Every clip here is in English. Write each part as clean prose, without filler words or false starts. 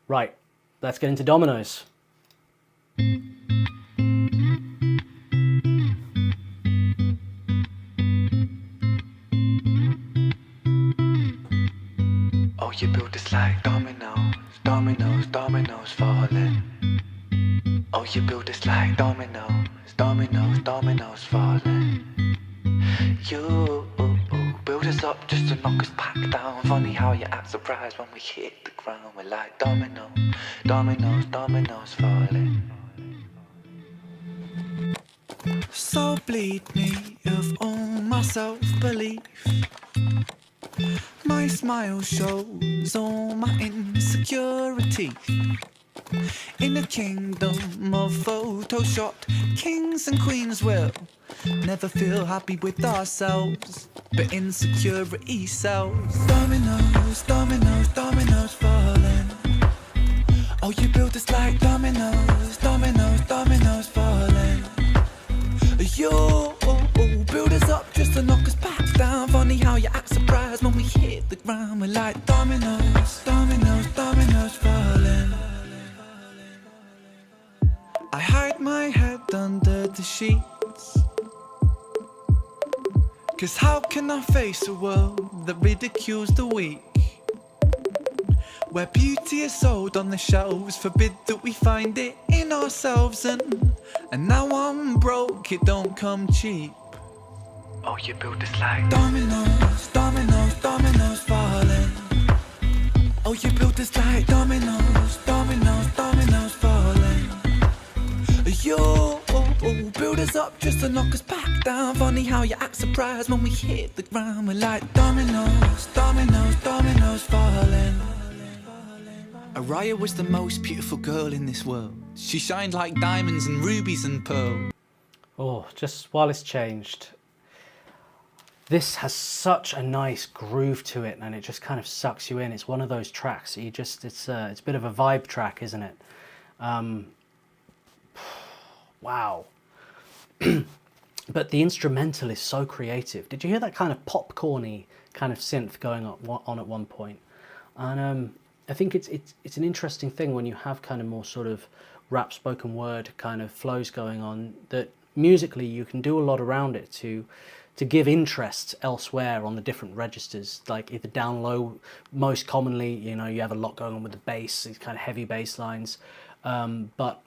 Right, let's get into Dominoes. Oh, you build this like dominoes, dominoes, dominoes falling. Oh, you build this like dominoes, dominoes, dominoes falling. You build us up just to knock us back down. Funny how you act surprised when we hit the ground. We're like dominoes, dominoes, dominoes falling. So bleed me of all my self-belief. My smile shows all my insecurity. In a kingdom of photoshopped kings and queens will never feel happy with ourselves, but insecurity sells. Dominoes, dominoes, dominoes falling. Oh, you build us like dominoes, dominoes, dominoes falling. You build us up just to knock us back down. Funny how you act surprised when we hit the ground. We're like dominoes, dominoes, dominoes falling. I hide my head under the sheets, 'cause how can I face a world that ridicules the weak? Where beauty is sold on the shelves, forbid that we find it in ourselves. And now I'm broke, it don't come cheap. Oh, you build this like dominoes, dominoes, dominoes falling. Oh, you build this like dominoes, dominoes, dominoes falling. You build us up just to knock us back down. Funny how you act surprised when we hit the ground. We're like dominoes, dominoes, dominoes falling. Ariah was the most beautiful girl in this world. She shined like diamonds and rubies and pearls. Oh, just while it's changed. This has such a nice groove to it, and it just kind of sucks you in. It's one of those tracks that it's a bit of a vibe track, isn't it? Wow. But the instrumental is so creative. Did you hear that kind of popcorny kind of synth going on at one point? And I think it's an interesting thing when you have kind of more sort of rap spoken word kind of flows going on, that musically you can do a lot around it to give interest elsewhere on the different registers. Like either down low, most commonly, you know, you have a lot going on with the bass, these kind of heavy bass lines, but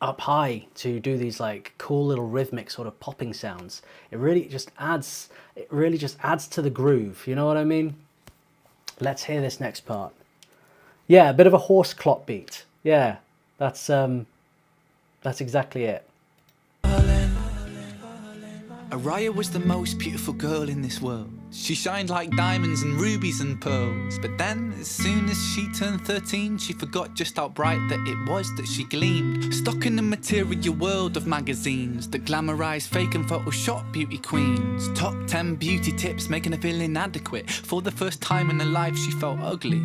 up high to do these like cool little rhythmic sort of popping sounds. It really just adds to the groove, you know what I mean? Let's hear this next part. Yeah, a bit of a horse clop beat. Yeah, that's exactly it. Ariah was the most beautiful girl in this world. She shined like diamonds and rubies and pearls. But then, as soon as she turned 13, she forgot just how bright that it was that she gleamed. Stuck in the material world of magazines that glamorise fake and Photoshop beauty queens. Top 10 beauty tips making her feel inadequate. For the first time in her life, she felt ugly.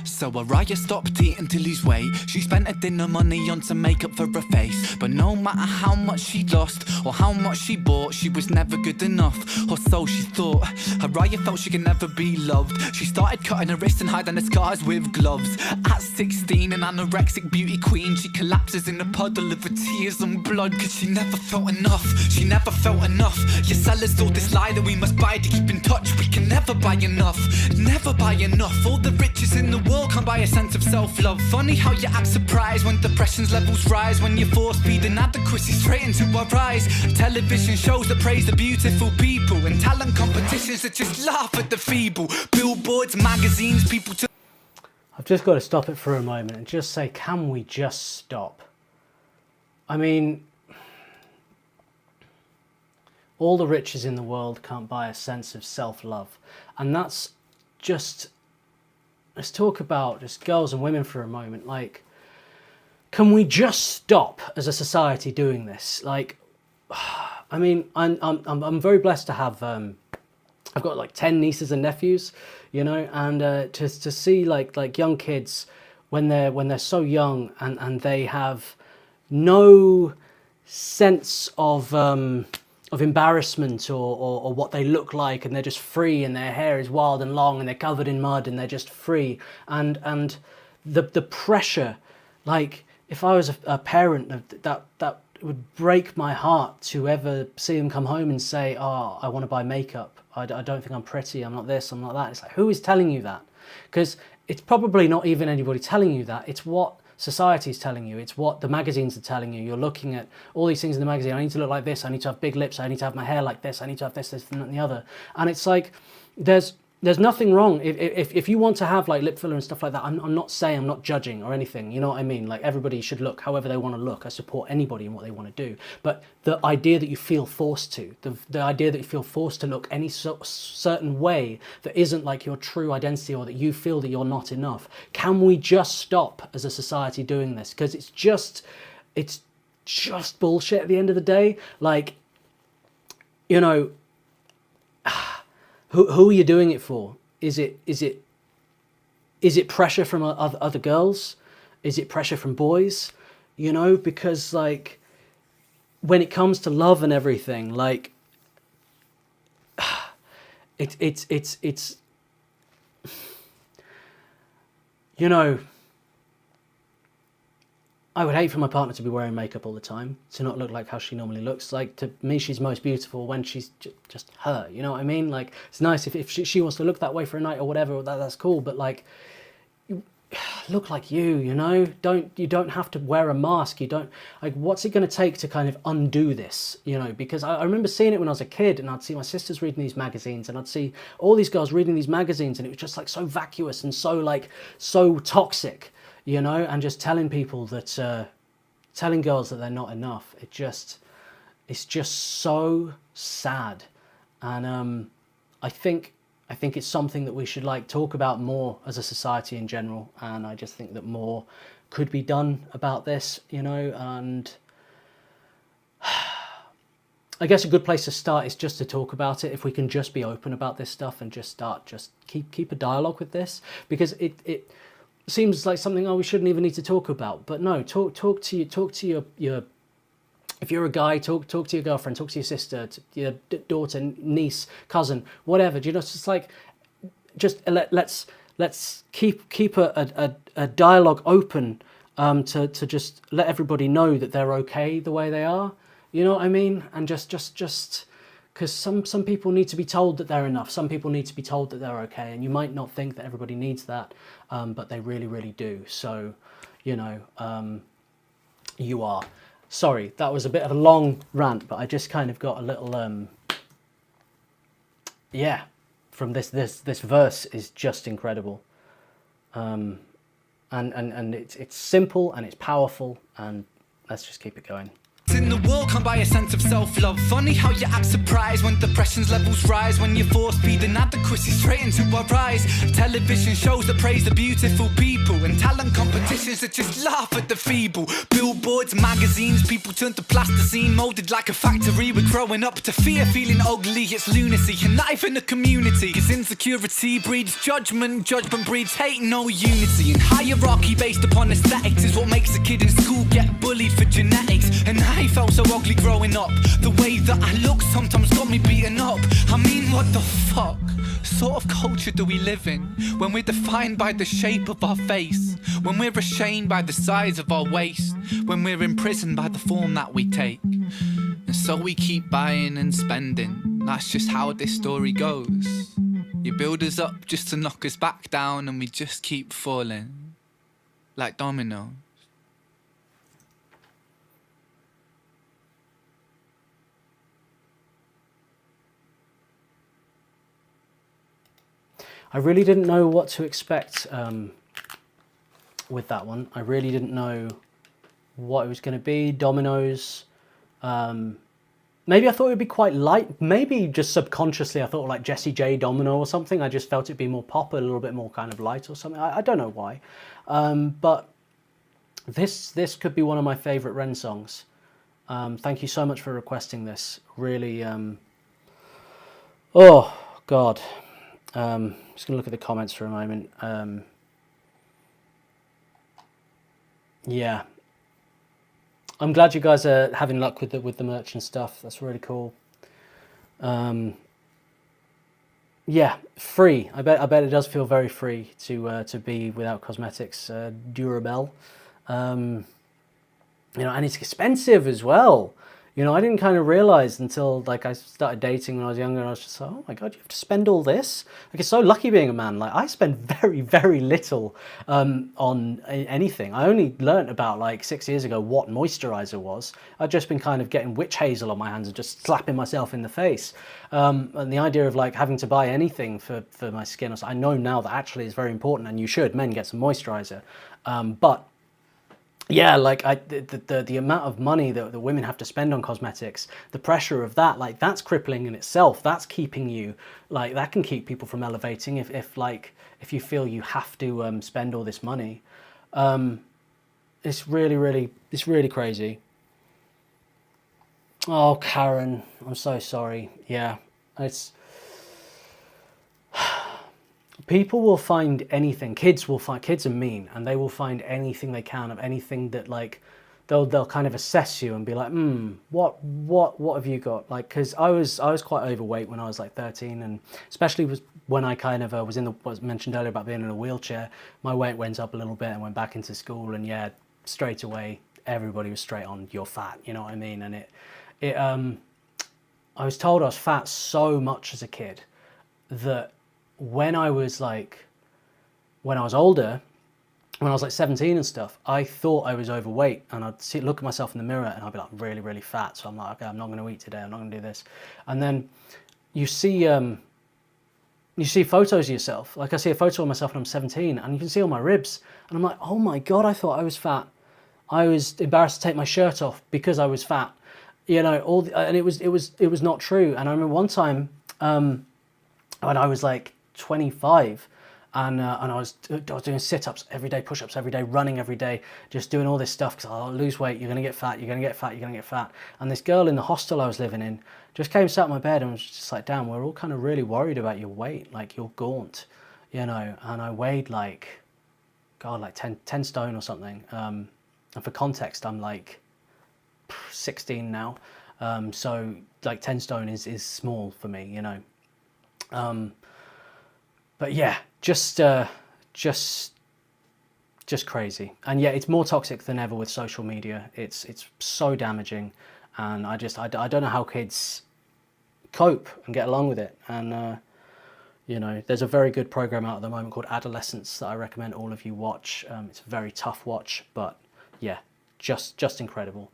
So Ariah stopped eating to lose weight. She spent her dinner money on some makeup for her face. But no matter how much she lost or how much she bought, she was never good enough, or so she thought. Ariah felt she could never be loved. She started cutting her wrists and hiding her scars with gloves. At 16, an anorexic beauty queen, she collapses in a puddle of her tears and blood, 'cause she never felt enough. She never felt enough. Your sellers all this lie that we must buy to keep in touch. We can never buy enough, never buy enough. All the riches in the world can't buy a sense of self-love. Funny how you act surprised when depression's levels rise, when you force feed inadequacy straight into our eyes. Television shows that praise the beautiful people, and talent competitions that just laugh at the feeble. Billboards, magazines, people to... I've just got to stop it for a moment and just say, can we just stop? I mean, all the riches in the world can't buy a sense of self-love. And that's just... Let's talk about just girls and women for a moment. Like, can we just stop as a society doing this? Like, I mean, I'm very blessed to have I've got like 10 nieces and nephews, you know, and to see like young kids when they're so young and they have no sense of embarrassment or what they look like, and they're just free, and their hair is wild and long and they're covered in mud and they're just free, and the pressure, like if I was a parent, that would break my heart to ever see them come home and say, oh, I want to buy makeup, I don't think I'm pretty, I'm not this, I'm not that. It's like, who is telling you that? Because it's probably not even anybody telling you that. It's what society is telling you. It's what the magazines are telling you. You're looking at all these things in the magazine. I need to look like this. I need to have big lips. I need to have my hair like this. I need to have this, and the other. And it's like, there's nothing wrong if you want to have like lip filler and stuff like that. I'm not saying, I'm not judging or anything. You know what I mean? Like, everybody should look however they want to look. I support anybody in what they want to do. But the idea that you feel forced to, the idea that you feel forced to look any certain way that isn't like your true identity, or that you feel that you're not enough. Can we just stop as a society doing this? Because it's just bullshit at the end of the day. Like, you know, who are you doing it for? Is it pressure from other girls? Is it pressure from boys? You know, because like, when it comes to love and everything, like, it's you know, I would hate for my partner to be wearing makeup all the time, to not look like how she normally looks. Like, to me, she's most beautiful when she's just her, you know what I mean? Like, it's nice if she wants to look that way for a night or whatever, that's cool, but like, look like you know? You don't have to wear a mask. You don't, like, what's it going to take to kind of undo this, you know? Because I remember seeing it when I was a kid, and I'd see my sisters reading these magazines, and I'd see all these girls reading these magazines, and it was just like so vacuous and so toxic, you know, and just telling people that, telling girls that they're not enough. It's just so sad. And I think it's something that we should like talk about more as a society in general. And I just think that more could be done about this, you know, and I guess a good place to start is just to talk about it. If we can just be open about this stuff and just keep a dialogue with this, because it seems like something, we shouldn't even need to talk about. But no, talk to your if you're a guy, talk to your girlfriend, talk to your sister, to your daughter, niece, cousin, whatever. Do you know? It's just like, let's keep a dialogue open, to just let everybody know that they're okay the way they are. You know what I mean? And just because some people need to be told that they're enough. Some people need to be told that they're okay, and you might not think that everybody needs that, but they really, really do. So, you know, you are. Sorry, that was a bit of a long rant, but I just kind of got a little, yeah, from this verse is just incredible. And it's simple and it's powerful, and let's just keep it going. In the world, come by a sense of self-love. Funny how you act surprised when depression's levels rise, when you force feed inadequacy straight into our eyes. Television shows that praise the beautiful people, and talent competitions that just laugh at the feeble. Billboards, magazines, people turn to plasticine, molded like a factory. We're growing up to fear, feeling ugly. It's lunacy, and not even a community, cause insecurity breeds judgment, judgment breeds hate, no unity. And hierarchy based upon aesthetics is what makes a kid in school get bullied for genetics. And I felt so ugly growing up. The way that I look sometimes got me beaten up. I mean, what the fuck sort of culture do we live in, when we're defined by the shape of our face, when we're ashamed by the size of our waist, when we're imprisoned by the form that we take? And so we keep buying and spending. That's just how this story goes. You build us up just to knock us back down, and we just keep falling like dominoes. I really didn't know what to expect with that one. I really didn't know what it was going to be. Dominoes. Maybe I thought it would be quite light. Maybe just subconsciously I thought like Jessie J Domino or something. I just felt it'd be more pop, a little bit more kind of light or something. I don't know why. But this could be one of my favourite Ren songs. Thank you so much for requesting this. Really, oh, God. Just going to look at the comments for a moment. Yeah. I'm glad you guys are having luck with the merch and stuff. That's really cool. Yeah, free. I bet it does feel very free to be without cosmetics. Durabel. Um, and it's expensive as well. I didn't kind of realize until like I started dating when I was younger, and I was just like, oh my god, you have to spend all this. Like, it's so lucky being a man. Like, I spend very, very little on anything. I only learnt about like 6 years ago what moisturizer was. I'd just been kind of getting witch hazel on my hands and just slapping myself in the face. And the idea of like having to buy anything for my skin, I know now that actually is very important, and you should, men, get some moisturizer. But yeah, like the amount of money that the women have to spend on cosmetics, the pressure of that, like, that's crippling in itself. That's keeping you, like, that can keep people from elevating if you feel you have to spend all this money. It's really crazy. Oh, Karen, I'm so sorry. Yeah, it's people will find anything. Kids are mean, and they will find anything they can of anything that, like, they'll kind of assess you and be like, what have you got? Like, because I was quite overweight when I was like 13, and especially when I kind of was mentioned earlier about being in a wheelchair. My weight went up a little bit and went back into school, and yeah, straight away everybody was straight on, you're fat. You know what I mean? And I was told I was fat so much as a kid that when I was older, when I was like 17 and stuff, I thought I was overweight, and I'd look at myself in the mirror and I'd be like, I'm really, really fat. So I'm like, okay, I'm not going to eat today. I'm not going to do this. And then you see photos of yourself. Like, I see a photo of myself when I'm 17, and you can see all my ribs, and I'm like, oh my God, I thought I was fat. I was embarrassed to take my shirt off because I was fat, and it was not true. And I remember one time, when I was like 25, and I was doing sit-ups every day, push-ups every day, running every day, just doing all this stuff because I'll lose weight, you're gonna get fat, you're gonna get fat, you're gonna get fat. And this girl in the hostel I was living in just came, sat on my bed, and was just like, damn, we're all kind of really worried about your weight, like, you're gaunt, And I weighed like 10 stone or something. And for context, I'm like 16 now, so like 10 stone is small for me, but yeah, just crazy. And yeah, it's more toxic than ever with social media. It's so damaging, and I don't know how kids cope and get along with it. And there's a very good program out at the moment called Adolescence that I recommend all of you watch. It's a very tough watch, but yeah, just incredible.